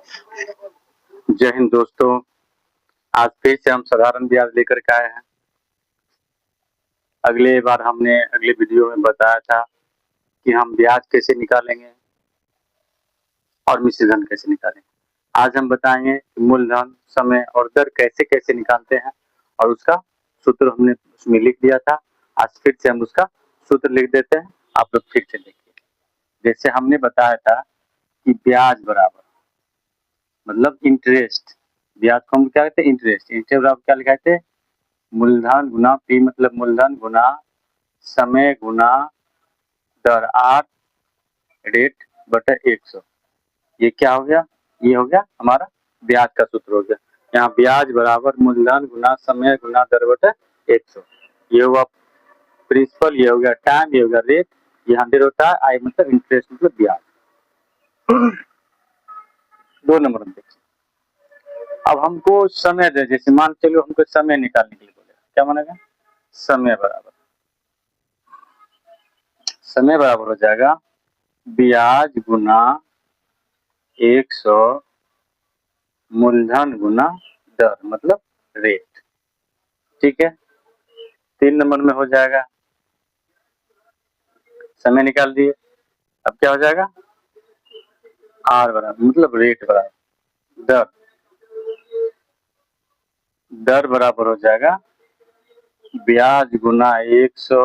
जय हिंद दोस्तों, आज फिर से हम साधारण ब्याज लेकर के आए हैं। अगले बार हमने अगले वीडियो में बताया था कि हम ब्याज कैसे निकालेंगे और मिश्रधन कैसे निकालेंगे। आज हम बताएंगे कि मूलधन, समय और दर कैसे-कैसे निकालते हैं और उसका सूत्र हमने उसमें लिख दिया था। आज फिर से हम उसका सूत्र लिख देते हैं, आप लोग फिर से देखिए। जैसे हमने बताया था कि ब्याज बराबर मतलब इंटरेस्ट, ब्याज को हम क्या कहते हैं? इंटरेस्ट। इंटरेस्ट बराबर क्या लिखाए थे? मूलधन गुना पी मतलब मूलधन गुना समय गुना दर आर रेट बटा 100। ये क्या हो गया? ये हो गया हमारा ब्याज का सूत्र हो गया। यहाँ ब्याज बराबर मूलधन गुना समय गुना दर बटा 100। ये हुआ प्रिंसिपल, ये हो गया टाइम, ये हो गया रेट। ये 100 होता है, आई मतलब इंटरेस्ट मतलब ब्याज। 2 नंबर में देखिए। अब हमको समय दे, जैसे मान चलो हमको समय निकालने के लिए बोले, क्या मानेगा? समय बराबर हो जाएगा ब्याज गुना 100 मूलधन गुना दर मतलब रेट। ठीक है, 3 नंबर में हो जाएगा। समय निकाल दिए, अब क्या हो जाएगा? आर बराबर मतलब रेट बराबर दर बराबर हो जाएगा ब्याज गुना 100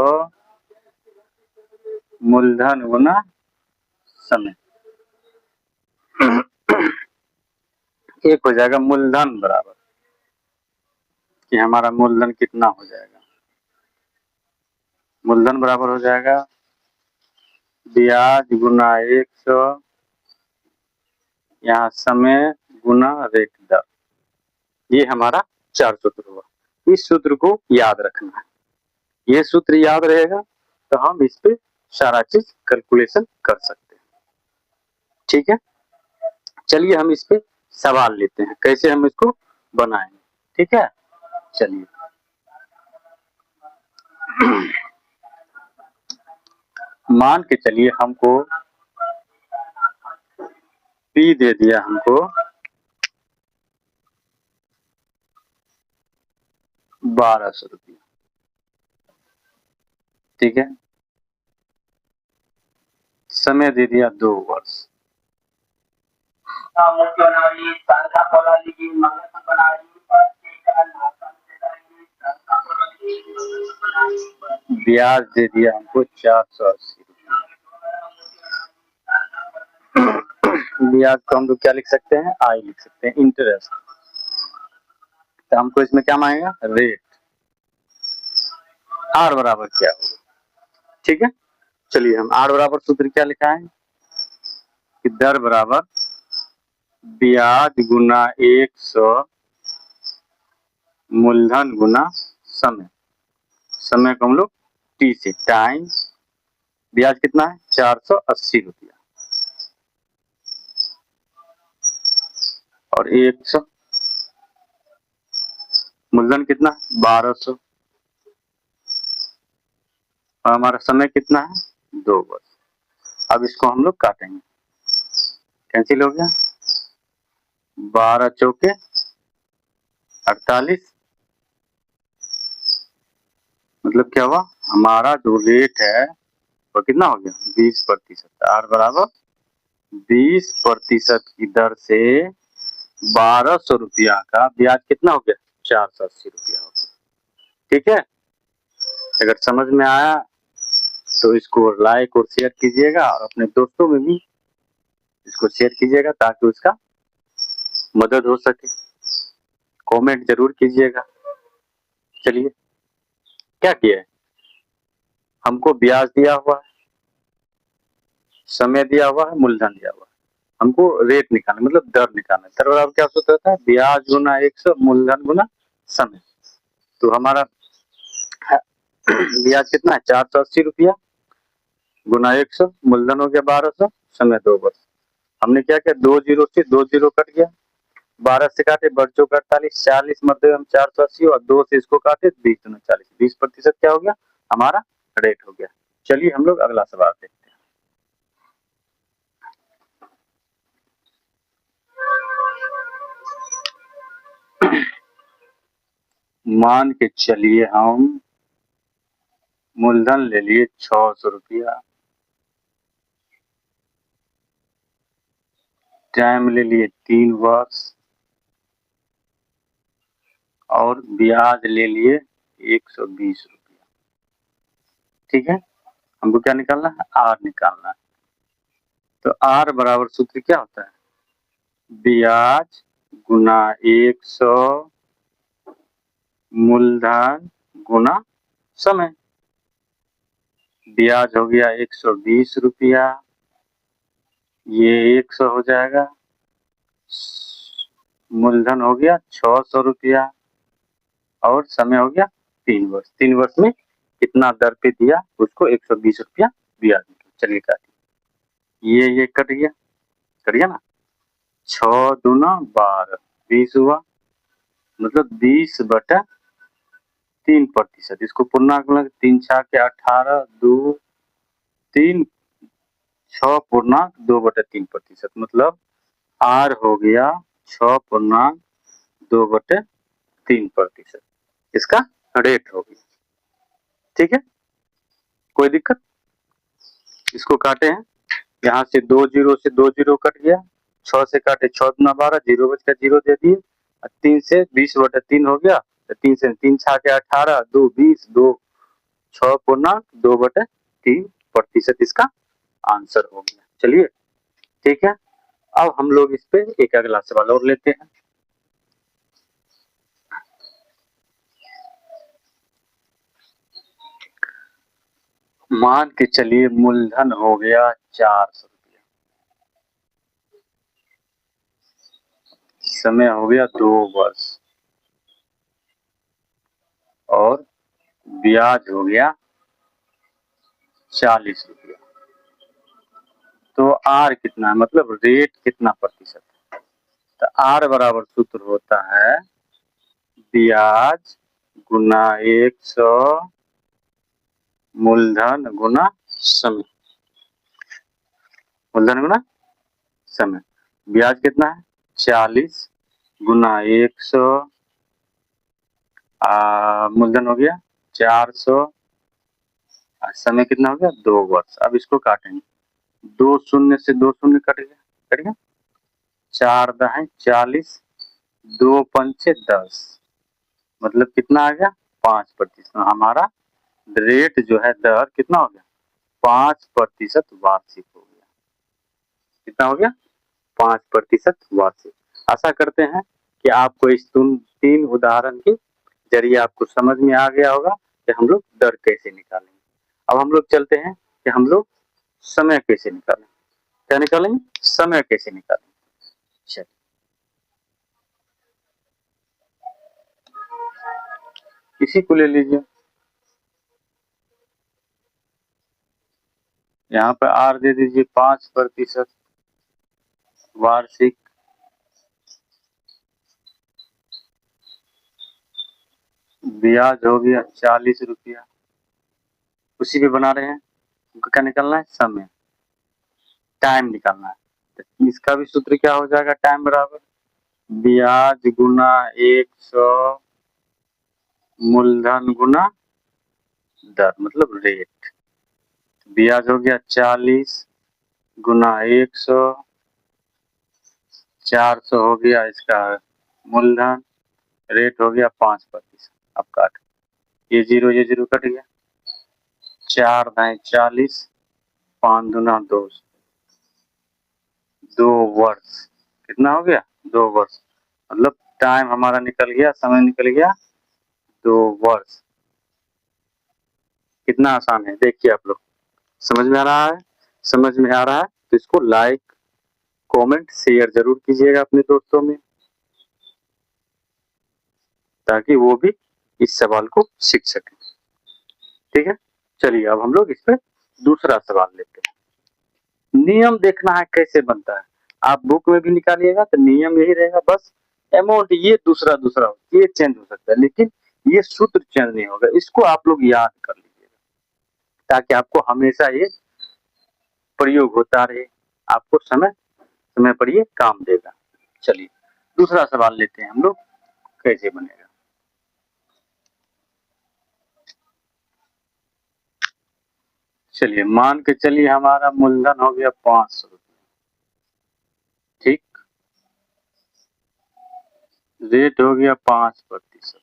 मूलधन गुना समय। एक हो जाएगा मूलधन बराबर कि हमारा मूलधन कितना हो जाएगा। मूलधन बराबर हो जाएगा ब्याज गुना 100 यहाँ समय गुना रेट दर। ये हमारा 4 सूत्र हुआ। इस सूत्र को याद रखना है। ये सूत्र याद रहेगा तो हम इस पे सारा चीज कैलकुलेशन कर सकते हैं। ठीक है, चलिए हम इस पे सवाल लेते हैं, कैसे हम इसको बनाएंगे। ठीक है, चलिए। मान के चलिए हमको पी दे दिया हमको 1200 रुपया। ठीक है, समय दे दिया 2 वर्ष। ब्याज दे दिया हमको 480 रुपया। ब्याज को हम लोग क्या लिख सकते हैं? आई लिख सकते हैं, इंटरेस्ट। तो हमको इसमें क्या मांगेगा? रेट। आर बराबर क्या होगा? ठीक है, चलिए हम आर बराबर सूत्र क्या लिखा है कि दर बराबर ब्याज गुना 100 मूलधन गुना समय। समय को हम लोग टी से टाइम, ब्याज कितना है? 480 रुपया और 100 मूलधन कितना? 1200 और हमारा समय कितना है? 2 वर्ष। अब इसको हम लोग काटेंगे, कैंसिल हो गया। 12 चौके 48 मतलब क्या हुआ? हमारा जो रेट है वो कितना हो गया? 20%। आर बराबर 20% की दर से 1200 रुपया का ब्याज कितना हो गया? 480 रुपया हो गया। ठीक है, अगर समझ में आया तो इसको लाइक और शेयर कीजिएगा और अपने दोस्तों में भी इसको शेयर कीजिएगा ताकि उसका मदद हो सके। कमेंट जरूर कीजिएगा। चलिए, क्या किया है? हमको ब्याज दिया हुआ है, समय दिया हुआ है, मूलधन दिया हुआ है। हमको रेट निकालना मतलब दर निकालना। दर बराबर क्या सूत्र होता है? ब्याज गुना 100 मूलधन गुना समय। तो हमारा ब्याज कितना है? 480 रुपया गुना 100, मूलधन हो गया 1200, समय 2 वर्ष। हमने क्या किया? 2 जीरो से 2 जीरो कट गया, 12 से काटे बढ़ चौका 48, 40 मध्य हम 480 और 2 से इसको काटे 20 दुना 40। 20% क्या हो गया? हमारा रेट हो गया। चलिए हम लोग अगला सवाल देखते हैं। मान के चलिए हम मूलधन ले लिए 600 रुपया, टाइम ले लिए 3 वर्ष और ब्याज ले लिए 120 रुपया। ठीक है, हमको क्या निकालना है? आर निकालना है। तो आर बराबर सूत्र क्या होता है? ब्याज गुना 100 मूलधन गुना समय। ब्याज हो गया 120 रुपया, ये 100 हो जाएगा, मूलधन हो गया 600 रुपया और समय हो गया 3 वर्ष। 3 वर्ष में कितना दर पे दिया उसको 120 रुपया ब्याज। चलिए काटिए, ये कट गया ना, 6 दूना 12, 20 हुआ, मतलब 20/3%। इसको पूर्णांक में 3 छा के 18, 2 3, 6.2/3%, मतलब आर हो गया 6.2/3%। इसका रेट हो गया। ठीक है, कोई दिक्कत? इसको काटे हैं, यहाँ से 2 जीरो से 2 जीरो कट गया, 6 से काटे 6 दूना 12, 0 बच का 0 दे दिए, 3 से 20/3 हो गया, तो 3 से 3 छा के 18, 2 20, 2 6.2/3% इसका आंसर हो गया। चलिए ठीक है, अब हम लोग इस पे एक अगला सवाल और लेते हैं। मान के चलिए मूलधन हो गया 400 रुपया, समय हो गया 2 वर्ष और ब्याज हो गया 40 रुपया। तो आर कितना है, मतलब रेट कितना प्रतिशत है? तो आर बराबर सूत्र होता है ब्याज गुना 100 मूलधन गुना समय। मूलधन गुना समय, ब्याज कितना है 40 गुना 100, मूलधन हो गया 400, समय कितना हो गया 2 वर्ष। अब इसको काटेंगे, 2 शून्य से 2 शून्य कट गया, 4 दहाई 40, 2 पंचे 10, मतलब कितना आ गया 5%। हमारा रेट जो है दर कितना हो गया 5% वार्षिक हो गया। कितना हो गया 5% वार्षिक। आशा करते हैं कि आपको इस 3 उदाहरण के जरिए आपको समझ में आ गया होगा कि हम लोग दर कैसे निकालेंगे। अब हम लोग चलते हैं कि हम लोग समय कैसे निकालें। क्या निकालेंगे? समय कैसे निकालेंगे। चलिए, इसी को ले लीजिए, यहाँ पर आर दे दीजिए 5% वार्षिक, ब्याज हो गया 40 रुपया, उसी पे बना रहे हैं। क्या निकालना है? समय, टाइम निकालना है। तो इसका भी सूत्र क्या हो जाएगा? टाइम बराबर ब्याज गुना 100 मूलधन गुना दर, मतलब रेट। ब्याज हो गया 40 गुना 100, 400 हो गया इसका मूलधन, रेट हो गया 5%। अब काट, ये जीरो कट गया, 4 दाएं 40, 5 दूना 2, 2 वर्ष। कितना हो गया? 2 वर्ष, मतलब टाइम हमारा निकल गया, समय निकल गया 2 वर्ष। कितना आसान है, देखिए आप लोग। समझ में आ रहा है? समझ में आ रहा है तो इसको लाइक कमेंट शेयर जरूर कीजिएगा अपने दोस्तों में, ताकि वो भी इस सवाल को सीख सकें। ठीक है, चलिए अब हम लोग इस पे दूसरा सवाल लेते हैं। नियम देखना है कैसे बनता है। आप बुक में भी निकालिएगा तो नियम यही रहेगा, बस अमाउंट ये दूसरा ये चेंज हो सकता है, लेकिन ये सूत्र चेंज नहीं होगा। इसको आप लोग याद कर लीजिएगा ताकि आपको हमेशा ये प्रयोग होता रहे, आपको समय समय पर ये काम देगा। चलिए दूसरा सवाल लेते हैं हम लोग, कैसे बनेगा। चलिए मान के चलिए हमारा मूलधन हो गया 500 रुपया, ठीक। रेट हो गया 5%।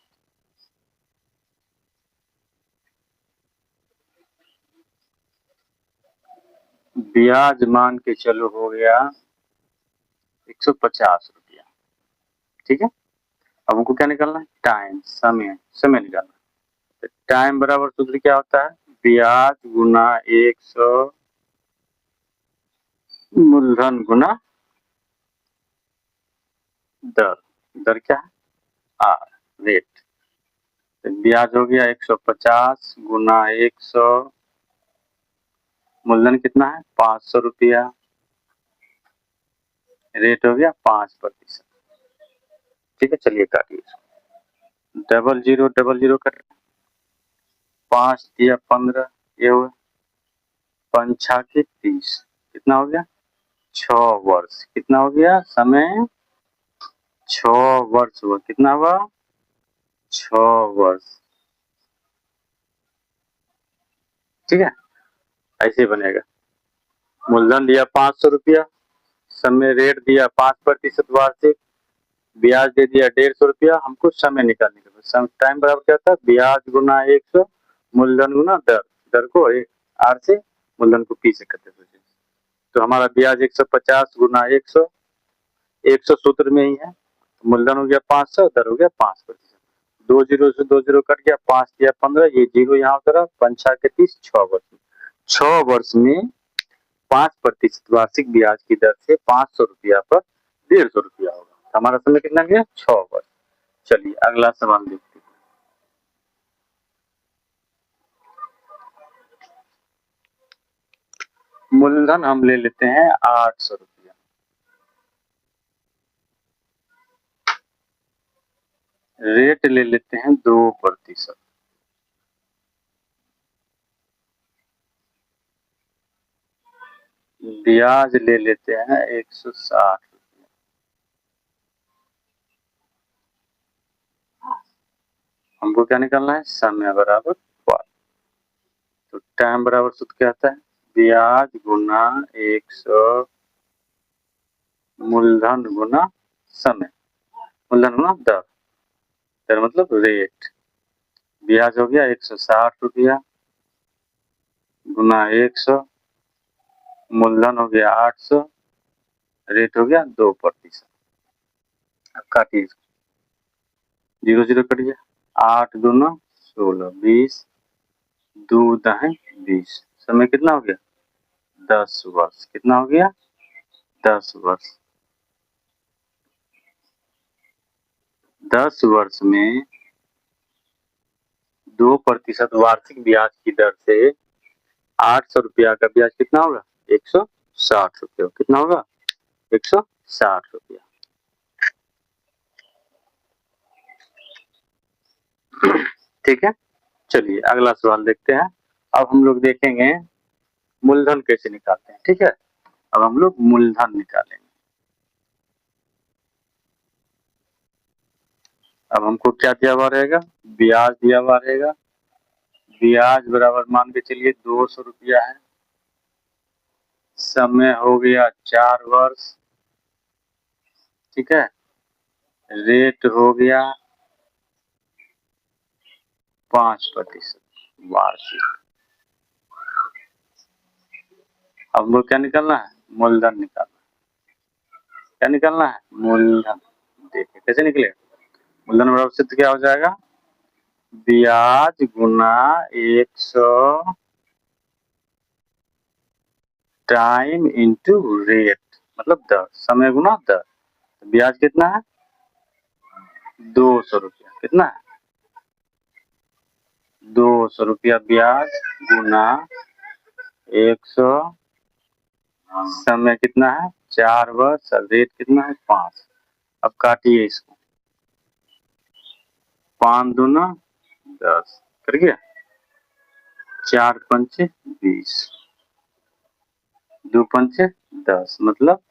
ब्याज मान के चलो हो गया 150 रुपया, ठीक है। अब हमको क्या निकालना है? टाइम, समय निकालना है। तो टाइम बराबर सूत्र क्या होता है? ब्याज गुना 100 मूलधन गुना दर। दर क्या है? R, rate. तो ब्याज हो गया 150 गुना 100, मूलधन कितना है? 500 रुपया, रेट हो गया 5%, ठीक है। चलिए काटिए, डबल जीरो कट, 5 दिया 15, ये हुआ 5 के 30, कितना हो गया? 6 वर्ष। कितना हो गया समय? 6 वर्ष हुआ। कितना हुआ? 6 वर्ष, ठीक है। ऐसे बनेगा। मूलधन दिया 500 रुपया, समय रेट दिया 5% वार्षिक, ब्याज दे दिया 150 रुपया। हमको समय निकालने का, समय टाइम बराबर क्या था? ब्याज गुना 100 मूलधन गुना दर। दर को आर से, मूलधन को पी से करते थे। तो हमारा ब्याज 150 गुना 100, 100 सूत्र में ही है। तो मूलधन हो गया 500, दर हो गया 5%। 2 जीरो से 2 जीरो कट गया, 5 दिया 15, ये जीरो यहाँ उतरा, 5 के 30, 6 वर्ष में। 6 वर्ष में 5% वार्षिक ब्याज की दर से 500 रुपया पर 150 रुपया होगा। हमारा समय कितना गया? 6 वर्ष। चलिए अगला सवाल देखते हैं। मूलधन हम ले लेते हैं 800 रुपया, रेट ले लेते हैं 2%, ब्याज ले लेते हैं 160 रुपया। हमको क्या निकालना है? समय बराबर पाई। तो टाइम बराबर सूत्र क्या आता है? ब्याज गुना 100 मूलधन गुना समय, मूलधन गुना दर। दर मतलब रेट। ब्याज हो गया 160 रुपया गुना 100, मूलधन हो गया 800, रेट हो गया 2%। अब काटिए, जीरो जीरो कट गया, 8 दूना 16, 20, 2 दहें 20। समय कितना हो गया? 10 वर्ष। कितना हो गया? 10 वर्ष। 10 वर्ष में 2% वार्षिक ब्याज की दर से 800 रुपया का ब्याज कितना होगा? 160 रुपया। कितना होगा? 160 रुपया। ठीक है। चलिए अगला सवाल देखते हैं। अब हम लोग देखेंगे मूलधन कैसे निकालते हैं, ठीक है। अब हम लोग मूलधन निकालेंगे। अब हमको क्या दिया हुआ रहेगा? ब्याज दिया हुआ रहेगा। ब्याज बराबर मान के चलिए 200 रुपया है, समय हो गया 4 वर्ष, ठीक है। रेट हो गया 5% वार्षिक। अब हमको क्या निकालना है? मूलधन निकालना है। क्या निकालना है? मूलधन। देखिए कैसे निकलेगा। मूलधन बराबर सूत्र क्या हो जाएगा? ब्याज गुना 100 टाइम इंटू रेट, मतलब दर। समय गुना दर। ब्याज कितना है? 200 रुपया। कितना है? 200 रुपया ब्याज गुना 100, समय कितना है? 4 वर्ष, और रेट कितना है? 5। अब काटिए इसको, 5 दूना 10 कर गया, 4 पंचे 20, 2 पंचे 10, मतलब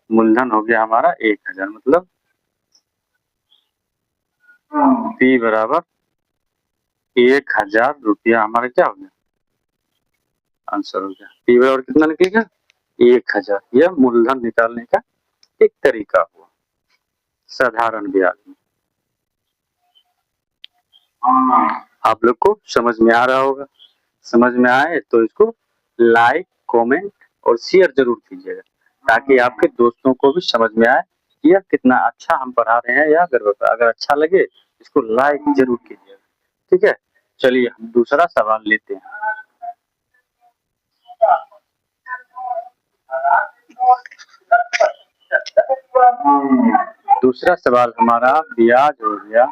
मूलधन हो गया हमारा 1000। मतलब पी बराबर 1000 रुपया हमारा क्या हो गया? आंसर हो गया। P बराबर कितना निकलेगा 1000। यह मूलधन निकालने का एक तरीका हुआ साधारण ब्याज में। आप लोग को समझ में आ रहा होगा। समझ में आए तो इसको लाइक, कमेंट और शेयर जरूर कीजिएगा ताकि आपके दोस्तों को भी समझ में आए कि यह कितना अच्छा हम पढ़ा रहे हैं। या अगर अच्छा लगे इसको लाइक जरूर कीजिएगा। ठीक है, चलिए हम दूसरा सवाल लेते हैं। दूसरा सवाल हमारा ब्याज हो गया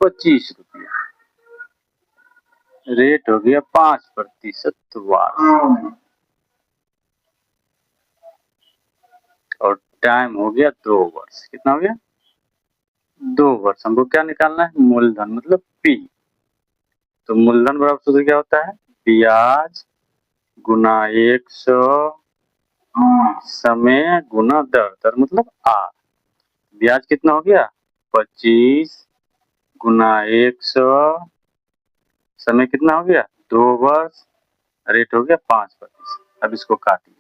25 रुपया, रेट हो गया 5% वार्षिक और टाइम हो गया 2 वर्ष। कितना हो गया 2 वर्ष। हमको क्या निकालना है मूलधन मतलब P। तो मूलधन बराबर सूत्र क्या होता है ब्याज गुना 100 समय गुना दर। दर मतलब R। ब्याज कितना हो गया 25 गुना 100 समय कितना हो गया 2 वर्ष, रेट हो गया 5%। अब इसको काटिए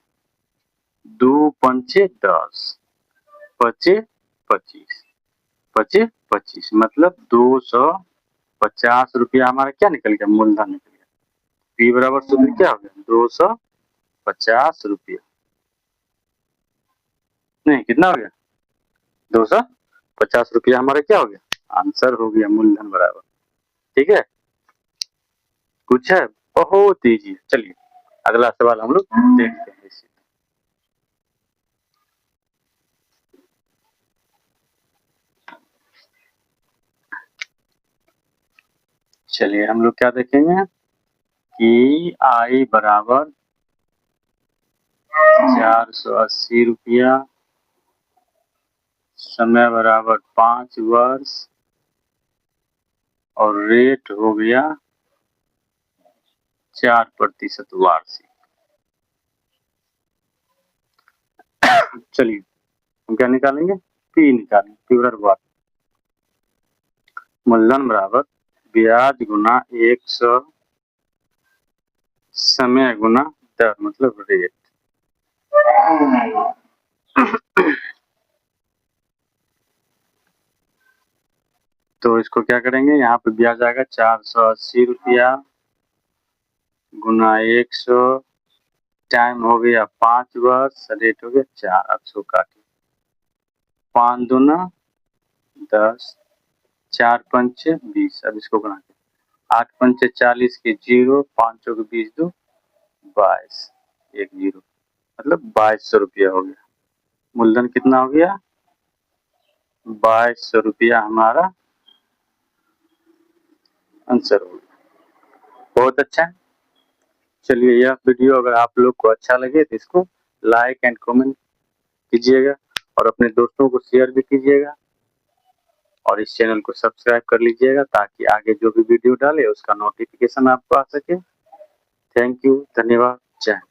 2 पंचे 10 पचे 25 पचे 25 मतलब 250 रुपया हमारा क्या निकल गया मूलधन निकल गया। P बराबर सूत्र क्या हो गया 250 रुपया। नहीं कितना हो गया 250 रुपया हमारा क्या हो गया आंसर हो गया मूलधन बराबर। ठीक है, कुछ है बहुत ईजी। चलिए अगला सवाल हम लोग देखते हैं। इसी चलिए हम लोग क्या देखेंगे कि I बराबर 480 रुपया, समय बराबर 5 वर्ष और रेट हो गया 4% वार्षिक। चलिए हम क्या निकालेंगे P निकालेंगे। P बराबर मूलधन बराबर ब्याज गुना 100 समय गुना दर मतलब रेट। तो इसको क्या करेंगे यहाँ पे ब्याज आएगा 480 रुपया गुना 100, टाइम हो गया 5 वर्ष, रेट हो गया 4। अब इसको काटिए 5 दूना 10 4 पंचे 20। अब इसको बनाते 8 पंचे 40 के 0 5 चौके 20 2 22 एक 0 मतलब 2200 रुपया हो गया। मूलधन कितना हो गया 2200 रुपया हमारा आंसर हो गया। बहुत अच्छा। चलिए यह वीडियो अगर आप लोग को अच्छा लगे तो इसको लाइक एंड कमेंट कीजिएगा और अपने दोस्तों को शेयर भी कीजिएगा और इस चैनल को सब्सक्राइब कर लीजिएगा ताकि आगे जो भी वीडियो डाले उसका नोटिफिकेशन आपको आ सके। थैंक यू, धन्यवाद, जय हिंद।